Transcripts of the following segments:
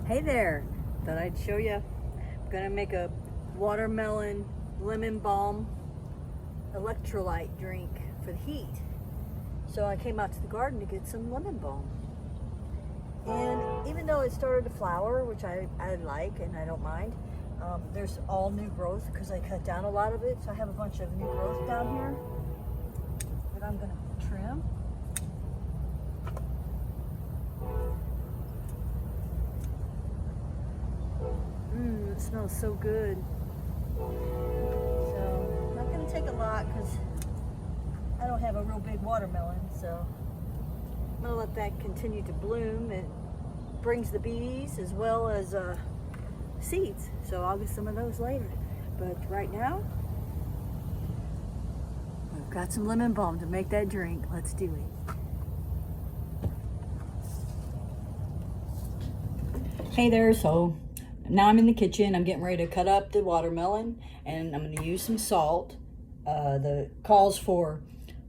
Hey there, thought I'd show you. I'm gonna make a watermelon lemon balm electrolyte drink for the heat. So I came out to the garden to get some lemon balm. And even though it started to flower, which I like and I don't mind, there's all new growth because I cut down a lot of it. So I have a bunch of new growth down here that I'm gonna trim. It smells so good. So I'm not going to take a lot because I don't have a real big watermelon. So I'm going to let that continue to bloom. It brings the bees as well as seeds. So I'll get some of those later. But right now, I've got some lemon balm to make that drink. Let's do it. Hey there, so now I'm in the kitchen. I'm getting ready to cut up the watermelon and I'm going to use some salt. The calls for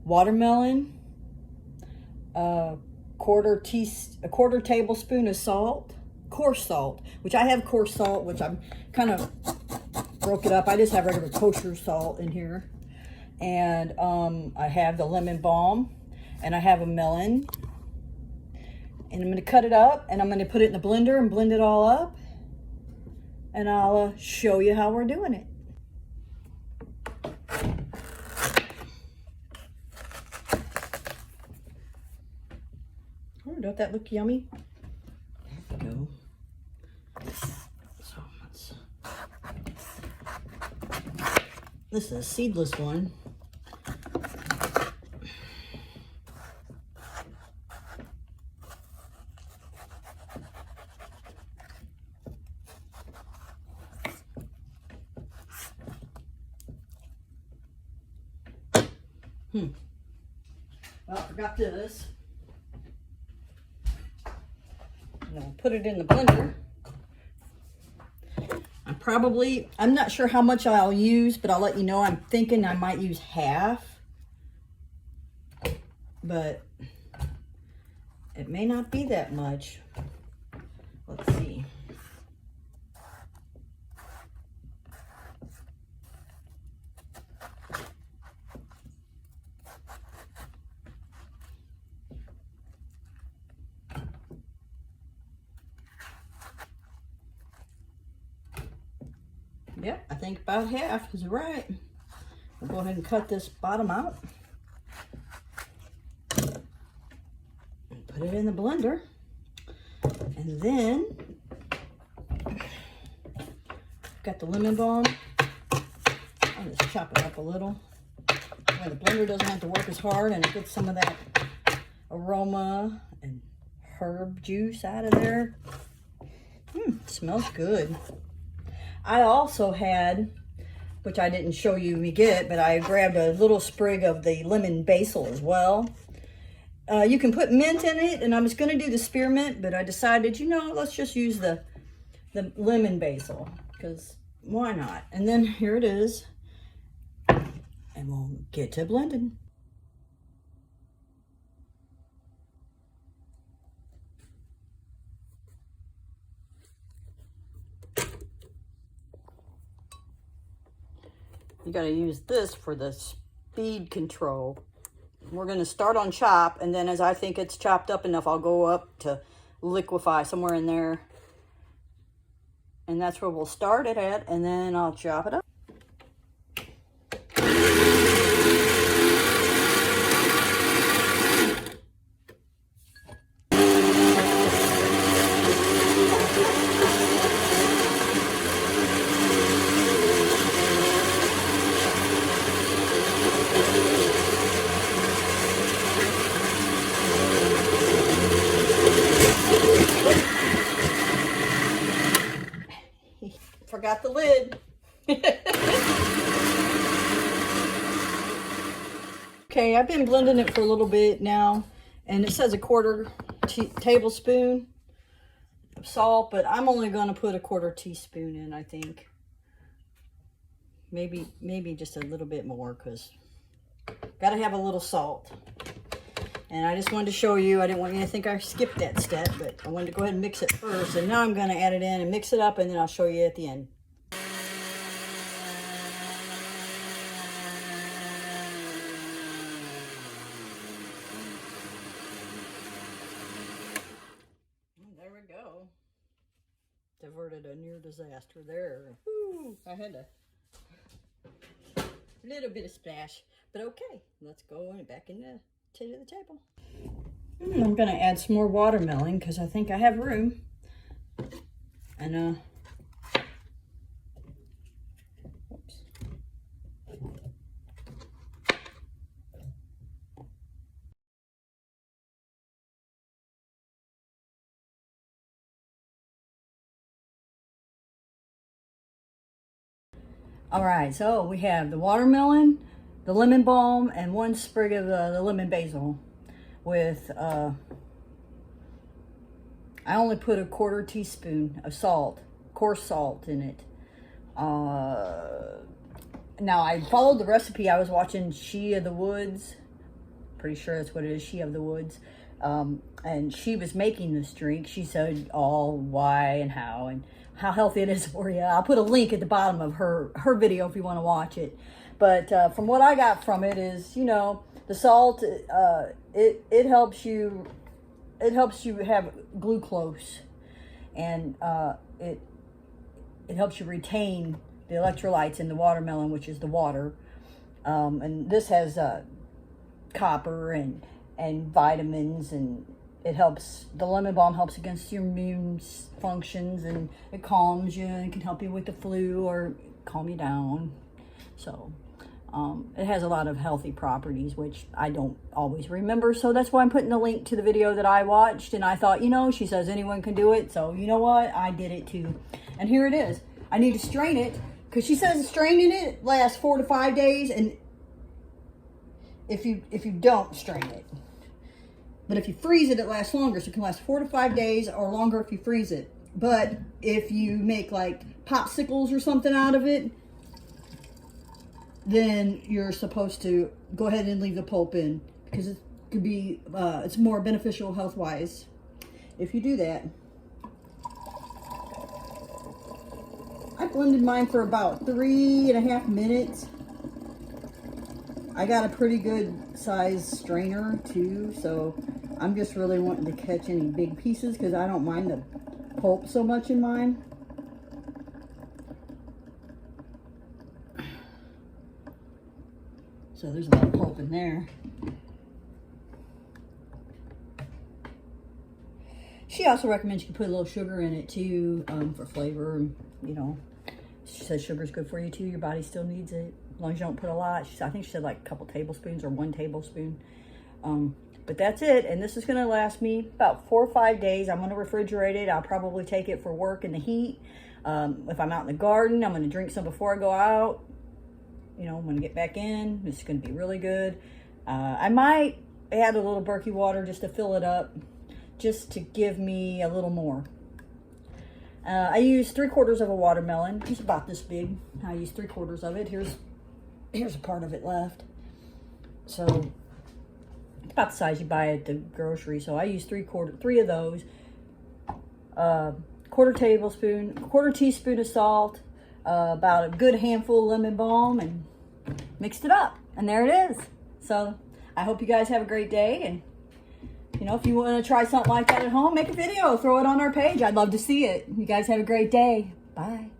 watermelon, a quarter tablespoon of salt, coarse salt, which I have coarse salt, which I'm kind of broke it up. I just have regular kosher salt in here. And I have the lemon balm and I have a melon. And I'm going to cut it up and I'm going to put it in the blender and blend it all up. And I'll show you how we're doing it. Oh, don't that look yummy? There we go. So this is a seedless one. Well, I forgot this. And I'll put it in the blender. I'm not sure how much I'll use, but I'll let you know. I'm thinking I might use half, but it may not be that much. Let's see. Yep, I think about half is right. We'll go ahead and cut this bottom out. And put it in the blender. And then, got the lemon balm. I'll just chop it up a little. That way the blender doesn't have to work as hard and it gets some of that aroma and herb juice out of there. Smells good. I also had, which I didn't show you me get, but I grabbed a little sprig of the lemon basil as well. You can put mint in it, and I was going to do the spearmint, but I decided, let's just use the lemon basil, because why not? And then here it is, and we'll get to blending. You got to use this for the speed control. We're going to start on chop, and then as I think it's chopped up enough, I'll go up to liquefy somewhere in there. And that's where we'll start it at, and then I'll chop it up. Forgot the lid. Okay, I've been blending it for a little bit now, and it says a quarter tablespoon of salt, but I'm only going to put a quarter teaspoon in, I think. Maybe just a little bit more, because got to have a little salt. And I just wanted to show you, I didn't want you to think I skipped that step, but I wanted to go ahead and mix it first. And now I'm going to add it in and mix it up, and then I'll show you at the end. There we go. Diverted a near disaster there. Whew, I had a little bit of splash, but okay. Let's go back to the table. I'm gonna add some more watermelon because I think I have room. And whoops. All right, so we have the watermelon, the lemon balm, and 1 sprig of the lemon basil with, I only put a 1/4 teaspoon of salt, coarse salt in it. Now I followed the recipe. I was watching She of the Woods. Pretty sure that's what it is, She of the Woods. And she was making this drink. She said all why and how healthy it is for you. I'll put a link at the bottom of her video if you want to watch it. But from what I got from it is, you know, the salt, it helps you have glucose, and it helps you retain the electrolytes in the watermelon, which is the water. And this has copper and vitamins, and it helps, the lemon balm helps against your immune functions, and it calms you and can help you with the flu or calm you down. So it has a lot of healthy properties, which I don't always remember. So that's why I'm putting a link to the video that I watched. And I thought, you know, she says anyone can do it. So you know what? I did it too. And here it is. I need to strain it because she says straining it lasts 4 to 5 days. And if you don't strain it, but if you freeze it, it lasts longer. So it can last 4 to 5 days or longer if you freeze it. But if you make like popsicles or something out of it, then you're supposed to go ahead and leave the pulp in, because it could be, it's more beneficial health-wise if you do that. I blended mine for about 3.5 minutes. I got a pretty good size strainer too, so I'm just really wanting to catch any big pieces because I don't mind the pulp so much in mine. So there's a lot of pulp in there. She also recommends you can put a little sugar in it too, for flavor. You know, she says sugar's good for you too. Your body still needs it, as long as you don't put a lot. I think she said like a couple tablespoons or 1 tablespoon. But that's it. And this is going to last me about 4 or 5 days. I'm going to refrigerate it. I'll probably take it for work in the heat. If I'm out in the garden, I'm going to drink some before I go out. You know, when I get back in, it's going to be really good. I might add a little Berkey water just to fill it up, just to give me a little more. I used 3/4 of a watermelon. It's about this big. I used 3/4 of it. Here's a part of it left. So it's about the size you buy at the grocery. So I used 3 of those. 1/4 teaspoon of salt. About a good handful of lemon balm, and mixed it up, and there it is. So I hope you guys have a great day, and you know, if you want to try something like that at home, make a video, throw it on our page. I'd love to see it. You guys have a great day. Bye.